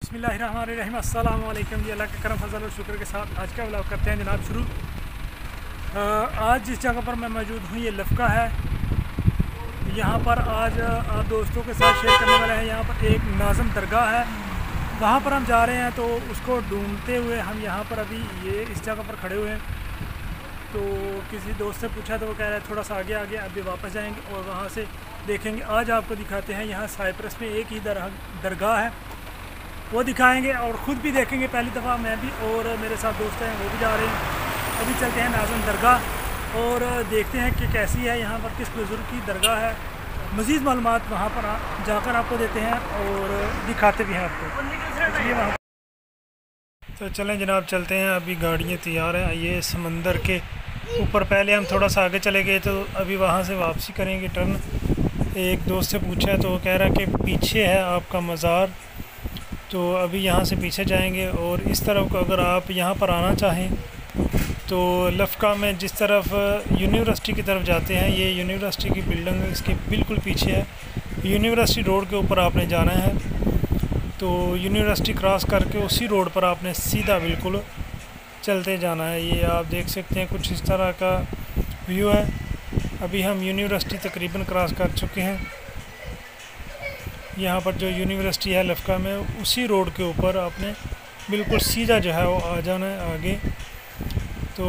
बिस्मिल्लाहिर्रहमानिर्रहीम। अस्सलाम वालेकुम जी। अल्लाह के करम फजल और शुक्र के साथ आज का व्लॉग करते हैं जनाब शुरू। आज जिस जगह पर मैं मौजूद हूँ ये लफका है। यहाँ पर आज आप दोस्तों के साथ शेयर करने वाले हैं। यहाँ पर एक नाज़म दरगाह है, वहाँ पर हम जा रहे हैं। तो उसको ढूंढते हुए हम यहाँ पर अभी ये इस जगह पर खड़े हुए हैं। तो किसी दोस्त से पूछा तो वो कह रहा है थोड़ा सा आगे आगे अभी वापस जाएंगे और वहाँ से देखेंगे। आज आपको दिखाते हैं यहाँ साइप्रस में एक ही दरगाह है, वो दिखाएंगे और ख़ुद भी देखेंगे। पहली दफ़ा मैं भी और मेरे साथ दोस्त हैं वो भी जा रहे हैं। अभी चलते हैं नाज़म दरगाह और देखते हैं कि कैसी है, यहाँ पर किस बुज़ुर्ग की दरगाह है। मज़ीद मालूमात वहाँ पर जाकर आपको देते हैं और दिखाते भी हैं आपको। वहाँ तो चलें जनाब, चलते हैं। अभी गाड़ियाँ तैयार हैं। ये समंदर के ऊपर पहले हम थोड़ा सा आगे चले गए, तो अभी वहाँ से वापसी करेंगे टर्न। एक दोस्त से पूछा है तो वो कह रहा है कि पीछे है आपका मज़ार, तो अभी यहाँ से पीछे जाएंगे। और इस तरफ को अगर आप यहाँ पर आना चाहें तो लफका में जिस तरफ यूनिवर्सिटी की तरफ जाते हैं, ये यूनिवर्सिटी की बिल्डिंग इसके बिल्कुल पीछे है। यूनिवर्सिटी रोड के ऊपर आपने जाना है, तो यूनिवर्सिटी क्रॉस करके उसी रोड पर आपने सीधा बिल्कुल चलते जाना है। ये आप देख सकते हैं कुछ इस तरह का व्यू है। अभी हम यूनिवर्सिटी तकरीबन क्रॉस कर चुके हैं। यहाँ पर जो यूनिवर्सिटी है लफका में, उसी रोड के ऊपर आपने बिल्कुल सीधा जो है वो आ जाना है आगे। तो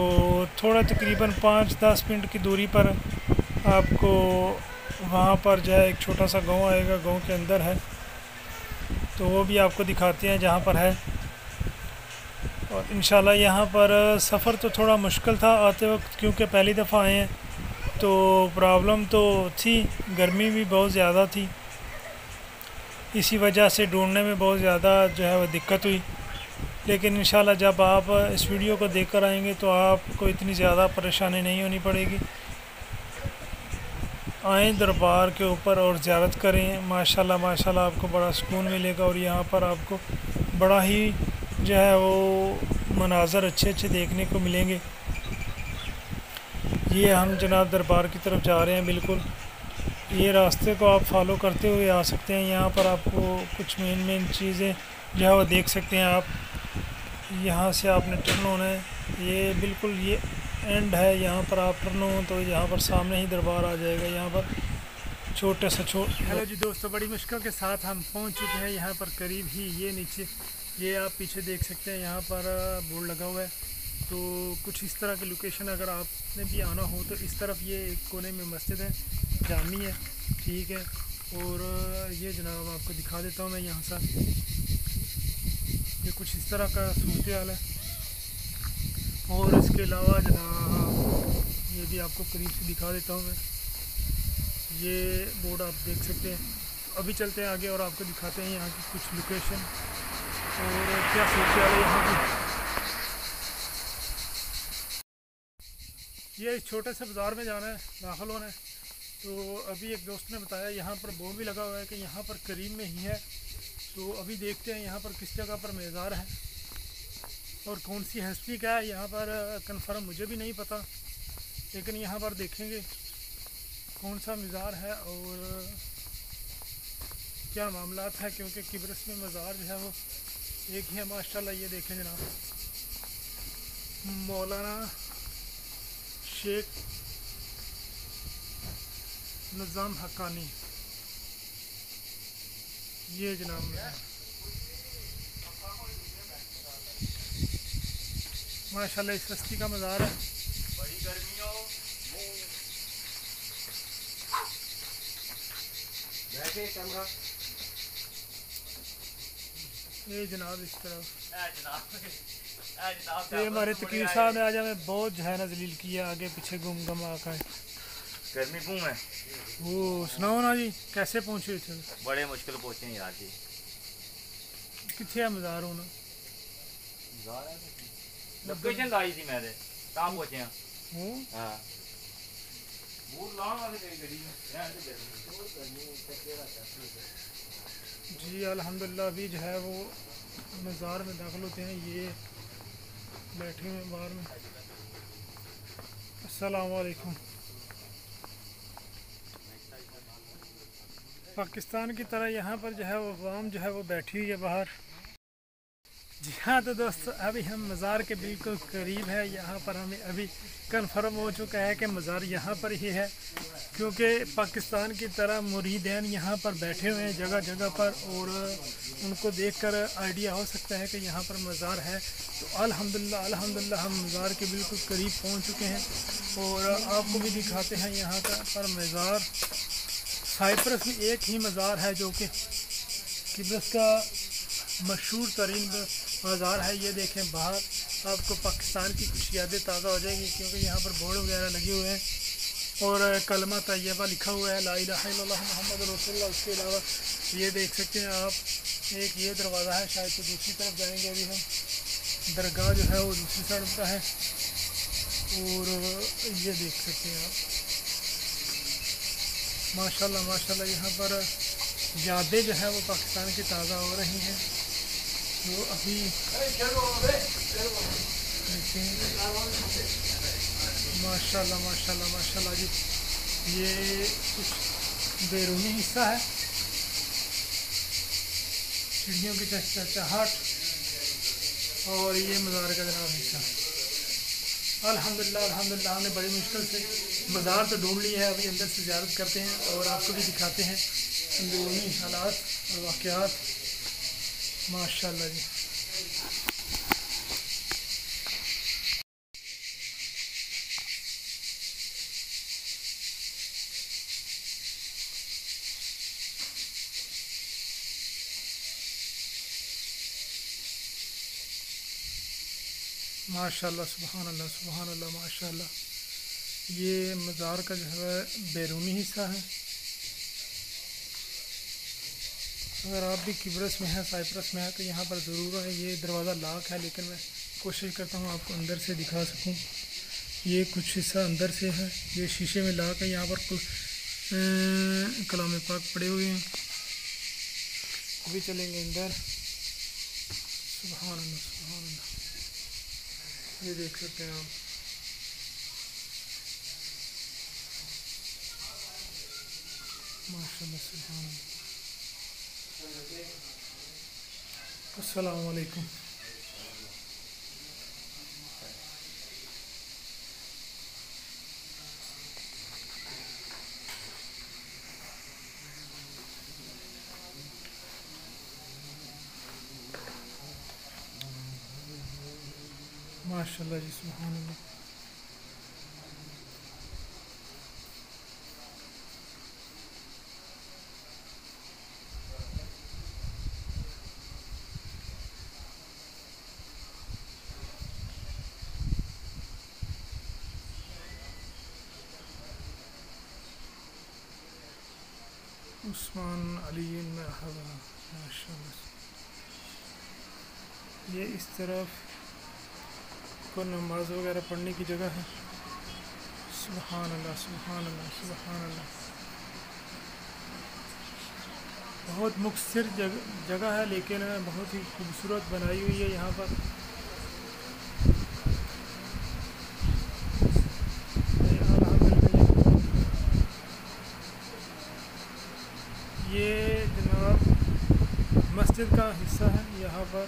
थोड़ा तकरीबन 5-10 मिनट की दूरी पर आपको वहाँ पर जो है एक छोटा सा गांव आएगा, गांव के अंदर है, तो वो भी आपको दिखाते हैं जहाँ पर है। और इंशाल्लाह यहाँ पर सफ़र तो थोड़ा मुश्किल था आते वक्त, क्योंकि पहली दफ़ा आए हैं तो प्रॉब्लम तो थी, गर्मी भी बहुत ज़्यादा थी, इसी वजह से ढूंढने में बहुत ज़्यादा जो है वो दिक्कत हुई। लेकिन इंशाल्लाह जब आप इस वीडियो को देखकर आएंगे तो आपको इतनी ज़्यादा परेशानी नहीं होनी पड़ेगी। आएँ दरबार के ऊपर और ज़ियारत करें। माशाल्लाह माशाल्लाह आपको बड़ा सुकून मिलेगा और यहाँ पर आपको बड़ा ही जो है वो मनाज़र अच्छे अच्छे देखने को मिलेंगे। ये हम जनाब दरबार की तरफ जा रहे हैं। बिल्कुल ये रास्ते को आप फॉलो करते हुए आ सकते हैं। यहाँ पर आपको कुछ मेन चीज़ें जो है वो देख सकते हैं आप। यहाँ से आपने टर्न होना है, ये बिल्कुल ये एंड है। यहाँ पर आप टर्न हो तो यहाँ पर सामने ही दरबार आ जाएगा। यहाँ पर छोटे से हेलो जी दोस्तों, बड़ी मुश्किल के साथ हम पहुँच चुके हैं यहाँ पर करीब ही। ये नीचे ये आप पीछे देख सकते हैं, यहाँ पर बोर्ड लगा हुआ है। तो कुछ इस तरह की लोकेशन, अगर आपने भी आना हो तो इस तरफ ये एक कोने में मस्जिद है, जामी है, ठीक है। और ये जनाब आपको दिखा देता हूँ मैं यहाँ से। ये कुछ इस तरह का सूरत हाल है। और इसके अलावा जनाब ये भी आपको करीब से दिखा देता हूँ मैं, ये बोर्ड आप देख सकते हैं। अभी चलते हैं आगे और आपको दिखाते हैं यहाँ की कुछ लोकेशन और क्या सूरत हाल है यहाँ की। ये इस छोटे से बाज़ार में जाना है, दाखिल होना है। तो अभी एक दोस्त ने बताया यहाँ पर बोर्ड भी लगा हुआ है कि यहाँ पर करीब में ही है। तो अभी देखते हैं यहाँ पर किस जगह पर मज़ार है और कौन सी हस्ती का है। यहाँ पर कंफर्म मुझे भी नहीं पता, लेकिन यहाँ पर देखेंगे कौन सा मज़ार है और क्या मामलात है, क्योंकि किब्रस में मज़ार जो है वो एक ही है माशाल्लाह। ये देखें जनाब, मौलाना शेख निज़ाम हक्कानी, ये जनाब है माशाल्लाह। इस हस्ती का मज़ार है। बड़ी गर्मी हो ये जनाब इस तरफ। ये हमारे तकीर साहब ने आज हमें बहुत जो है ना जलील किया, आगे पीछे घूम घम आकर। गर्मी घूम है वो सुनाओ ना जी, कैसे पहुँचे थे? बड़े मुश्किल पहुँचे हैं यार जी। कितने है मज़ार होना? लोकेशन लाई थी मैंने, कहाँ पहुँचे हैं? हाँ जी अल्हम्दुलिल्लाह। अभी जो है वो मज़ार में दाखिल होते हैं। ये बैठे हुए बाहर में। अस्सलाम वालेकुम। पाकिस्तान की तरह यहाँ पर जो है वो अवाम जो है वो बैठी हुई है बाहर। जी हाँ, तो दोस्तों अभी हम मज़ार के बिल्कुल करीब है। यहाँ पर हमें अभी कन्फर्म हो चुका है कि मज़ार यहाँ पर ही है, क्योंकि पाकिस्तान की तरह मुरीदैन यहाँ पर बैठे हुए हैं जगह जगह पर, और उनको देखकर आइडिया हो सकता है कि यहाँ पर मज़ार है। तो अल्हम्दुलिल्लाह अल्हम्दुलिल्लाह हम मज़ार के बिल्कुल करीब पहुँच चुके हैं, और आपको भी दिखाते हैं यहाँ पर मज़ार। साइप्रस में एक ही मज़ार है जो कि किब्रस का मशहूर तरीन मज़ार है। ये देखें बाहर, आपको पाकिस्तान की कुछ यादें ताज़ा हो जाएंगी, क्योंकि यहाँ पर बोर्ड वगैरह लगे हुए हैं और कलमा तैयबा लिखा हुआ है, ला इलाहा इल्लल्लाह मुहम्मद रसूलुल्लाह। उसके अलावा ये देख सकते हैं आप, एक ये दरवाज़ा है, शायद तो दूसरी तरफ जाएंगे अभी हम। दरगाह जो है वो दूसरी साइड का है, और ये देख सकते हैं आप, माशाल्लाह माशाल्लाह यहाँ पर यादें जो है वो पाकिस्तान की ताज़ा हो रही हैं। तो अभी माशाल्लाह माशाल्लाह माशाल्लाह जी, ये कुछ बैरूनी हिस्सा है, चिड़ियों की चहचहाहट, और ये मज़ार का जनाब हिस्सा। अल्हम्दुलिल्लाह अल्हम्दुलिल्लाह हमने बड़ी मुश्किल से मज़ार तो ढूंढ लिया है। अभी अंदर से ज़ियारत करते हैं और आपको भी दिखाते हैं अंदरूनी हालात और वाक़यात। माशाल्लाह जी। माशाल्लाह सुभान अल्लाह सुभान अल्लाह माशाल्लाह। ये मज़ार का जो है बैरूनी हिस्सा है। अगर आप भी किब्रस में हैं, साइप्रस में है, तो यहाँ पर ज़रूर है। ये दरवाज़ा लॉक है, लेकिन मैं कोशिश करता हूँ आपको अंदर से दिखा सकूँ। ये कुछ हिस्सा अंदर से है, ये शीशे में लॉक है। यहाँ पर कलाम पाक पड़े हुए हैं। अभी चलेंगे अंदर। सुभान अल्लाह सुभान अल्लाह, ये देख सकते हैं आप। माशाल्लाह सुभान अल्लाह। अस्सलाम वालेकुम। माशाल्लाह जी सुभान अल्लाह। उस्मान अली मरहबा माशाल्लाह। ये इस तरफ को नमाज वगैरह पढ़ने की जगह है। सुभान अल्लाह सुभान अल्लाह सुभान अल्लाह। बहुत मुख्तसर जगह है, लेकिन बहुत ही खूबसूरत बनाई हुई है यहाँ पर। ये जनाब मस्जिद का हिस्सा है। यहाँ पर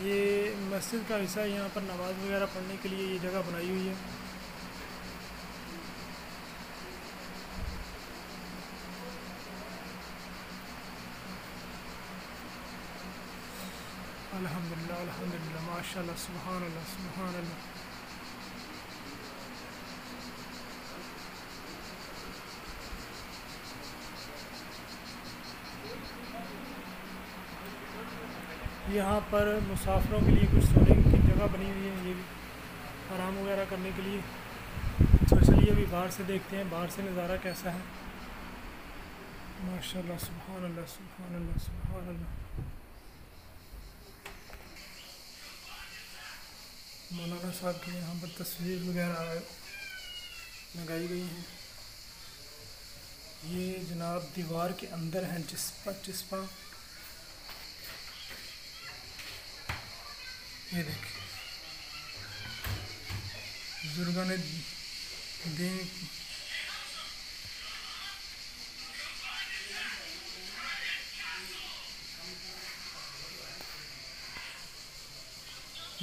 ये मस्जिद का हिस्सा है, यहाँ पर नमाज़ वगैरह पढ़ने के लिए ये जगह बनाई हुई है। अल्हम्दुलिल्लाह अल्हम्दुलिल्लाह माशाल्लाह सुभान अल्लाह सुभान अल्लाह। यहाँ पर मुसाफिरों के लिए कुछ सोने की जगह बनी हुई है, ये भी आराम वगैरह करने के लिए। तो चलिए अभी बाहर से देखते हैं, बाहर से नज़ारा कैसा है। माशाल्लाह सुभान अल्लाह सुभान अल्लाह सुभान अल्लाह। मौलाना साहब की यहाँ पर तस्वीर वगैरह लगाई गई हैं। ये जनाब दीवार के अंदर हैं चिस्पा। ये देखिए बुजुर्गों ने दीन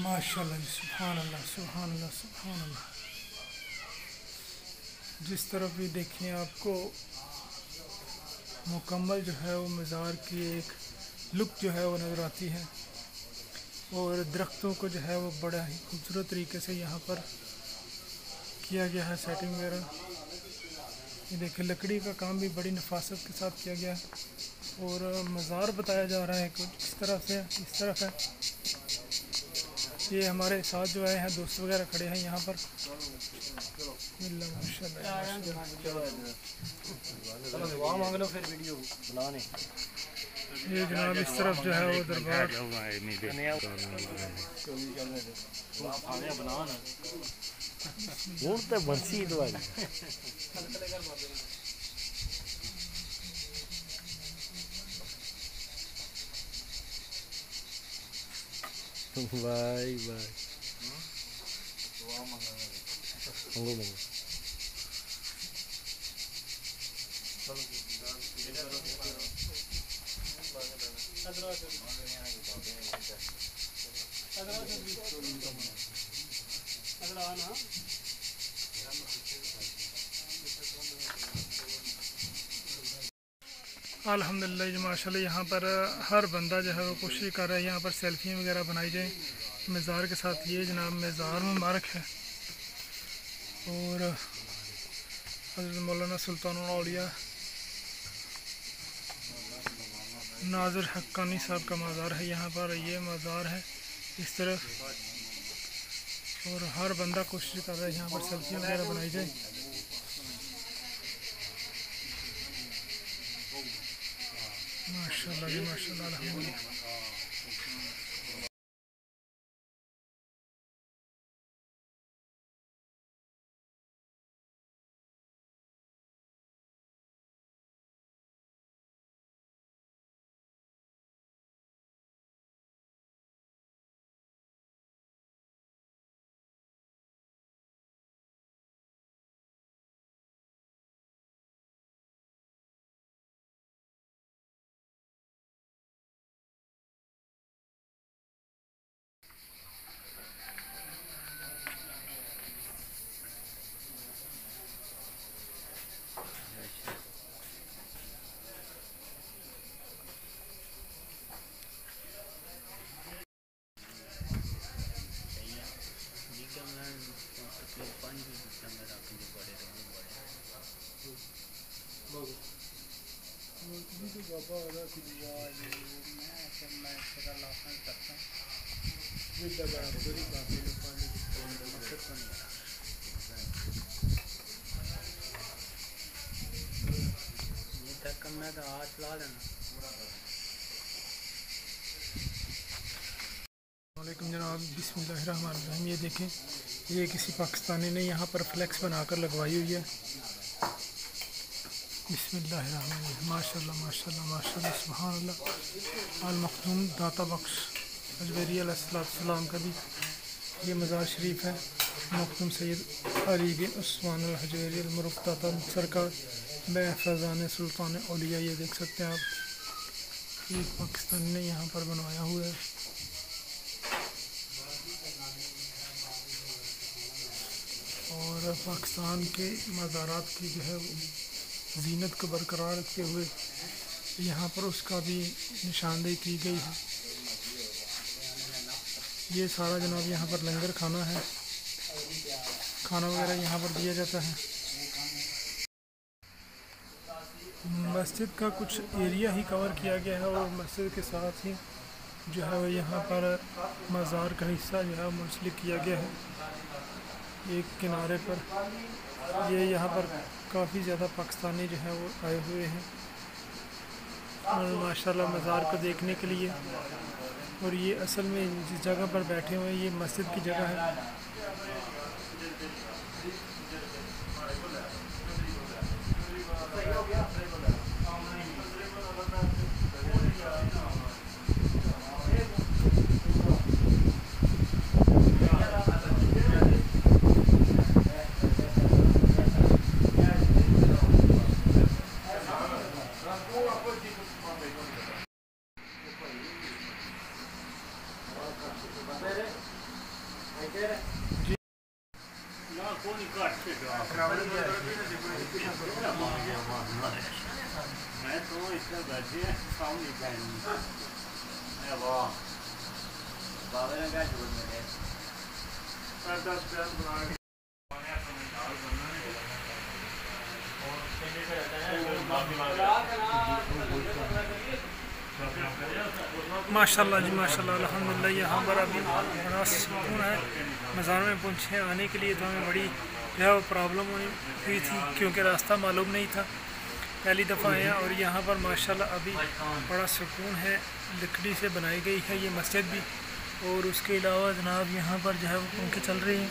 माशाल्लाह जी, सुभान अल्लाह सुभान अल्लाह सुभान अल्लाह। जिस तरफ भी देखें आपको मुकम्मल जो है वो मज़ार की एक लुक जो है वो नज़र आती है। और दरख्तों को जो है वो बड़ा ही खूबसूरत तरीके से यहाँ पर किया गया है, सेटिंग वगैरह। ये देखिए लकड़ी का काम भी बड़ी नफासत के साथ किया गया है। और मज़ार बताया जा रहा है कुछ इस तरफ से, इस तरफ है। ये हमारे साथ जो आए हैं दोस्त वगैरह खड़े हैं यहाँ पर। ये जनाब इस तरफ जो है वो दरबार बाय बाय मंगो मंगो अल्हम्दुलिल्लाह जी माशाल्लाह। यहाँ पर हर बंदा जो है वो कोशिश कर रहा है यहाँ पर सेल्फी वगैरह बनाई जाए मज़ार के साथ। ये जनाब मज़ार मुबारक है। और हज़रत मौलाना सुल्तानुल औलिया नाज़िर हक्कानी साहब का मज़ार है यहाँ पर। ये मज़ार है इस तरफ। और हर बंदा कोशिश कर रहा है यहाँ पर सेल्फी वगैरह बनाई जाए। माशाल्लाह जी माशाल्लाह अल्हम्दुलिल्लाह। वालेकुम जनाब, बिस्मिल्लाहिर्रहमानिर्रहीम। ये देखें, ये किसी पाकिस्तानी ने यहाँ पर फ्लेक्स बनाकर लगवाई हुई है। बिस्मिल्लाहिर्रहमानिर्रहीम। माशाल्लाह माशाल्लाह माशाल्लाह सुभान अल्लाह। अल मखदूम दाता बख्श हजवेरी अलैहिस्सलाम का भी ये मज़ार शरीफ है। मखदूम सैयद अली बिन उस्मान अल हजवेरी अल मुरुख दाता सरकार फैज़ान सुल्तान औलिया। ये देख सकते हैं आप, एक पाकिस्तानी ने यहाँ पर बनवाया हुआ है। और पाकिस्तान के मज़ारात की जो है जीनत को बरकरार रखते हुए यहाँ पर उसका भी निशानदेही की गई है। ये सारा जनाब यहाँ पर लंगर खाना है, खाना वगैरह यहाँ पर दिया जाता है। मस्जिद का कुछ एरिया ही कवर किया गया है और मस्जिद के साथ ही जो है वो यहाँ पर मज़ार का हिस्सा जो है मुंसलिक किया गया है एक किनारे पर। ये यहाँ पर काफ़ी ज़्यादा पाकिस्तानी जो है वो आए हुए हैं और माशाल्लाह मज़ार को देखने के लिए। और ये असल में जिस जगह पर बैठे हुए हैं ये मस्जिद की जगह है। माशाल्लाह जी माशाल्लाह अल्हम्दुलिल्लाह। यहाँ पर अभी बड़ा सुकून है। मज़ार में पहुँचे आने के लिए तो हमें बड़ी जो है वो प्रॉब्लम हुई थी, क्योंकि रास्ता मालूम नहीं था, पहली दफ़ा आया। और यहाँ पर माशाल्लाह अभी बड़ा सुकून है। लकड़ी से बनाई गई है ये मस्जिद भी, और उसके अलावा जनाब यहाँ पर जो है वो पंखे चल रहे हैं।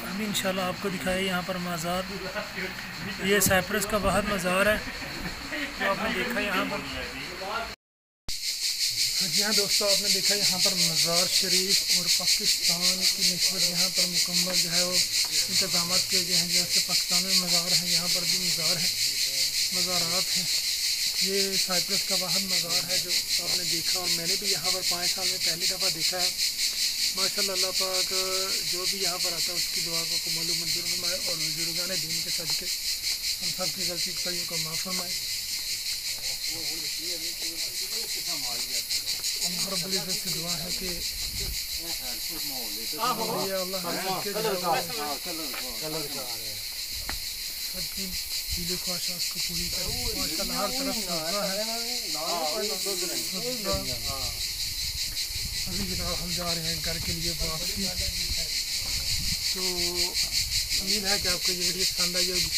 अभी इंशाल्लाह आपको दिखाया यहाँ पर मज़ार, ये साइप्रस का बहुत मज़ार है जो आपने देखा यहाँ पर। जी हाँ दोस्तों, आपने देखा यहाँ पर मज़ार शरीफ और पाकिस्तान की निस्बत यहाँ पर मुकम्मल जो है वो इंतजाम किए गए हैं। जैसे पाकिस्तान में मज़ार हैं, यहाँ पर भी मज़ार हैं, मज़ारात हैं। ये साइप्रस का वाहद मज़ार है जो आपने देखा, और मैंने भी यहाँ पर 5 साल में पहली दफ़ा देखा है। माशाल्लाह अल्लाह पाक जो भी यहाँ पर आता है उसकी दुआ को कबूल मंजूर फरमाए, और बुजुर्गान दीन के सदके हम सब की गलती करियों को माफ़ फरमाए। अल्लाह रब्बुल इज़्ज़त से दुआ है कि अल्लाह सबकी दिली ख्वाहिशात को पूरी करे। माशाल्लाह हर तरफ सब्ज़ा है। अभी जनाब हम जा रहे हैं घर के लिए वापसी। तो उम्मीद है कि आपको ये वीडियो पसंद आई होगी।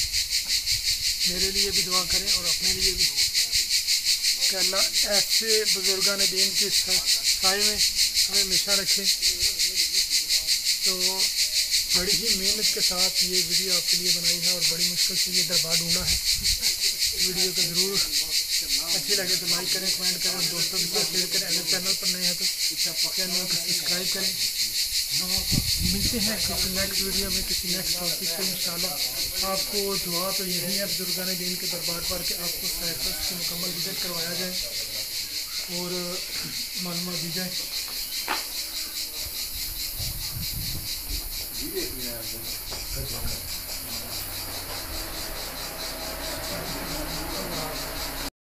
मेरे लिए भी दुआ करें और अपने लिए भी, कि अल्लाह ऐसे बुजुर्गान दीन के साए में हमें हमेशा रखे। तो बड़ी ही मेहनत के साथ ये वीडियो आपके लिए बनाई है, और बड़ी मुश्किल से ये दरबार ढूंढा है। वीडियो को ज़रूर अच्छी लगे तो लाइक करें, कमेंट करें, और दोस्तों के साथ शेयर करें। अगर चैनल पर नए हैं तो चैनल को सब्सक्राइब करें। मिलते हैं किसी नेक्स्ट वीडियो में, किसी नेक्स्ट टॉपिक पे इंशाल्लाह। आपको दुआ तो यही है बुजुर्गान दीन के दरबार पर कि आपको साइप्रस की मुकम्मल विजिट करवाया जाए और मालूमात दी जाए।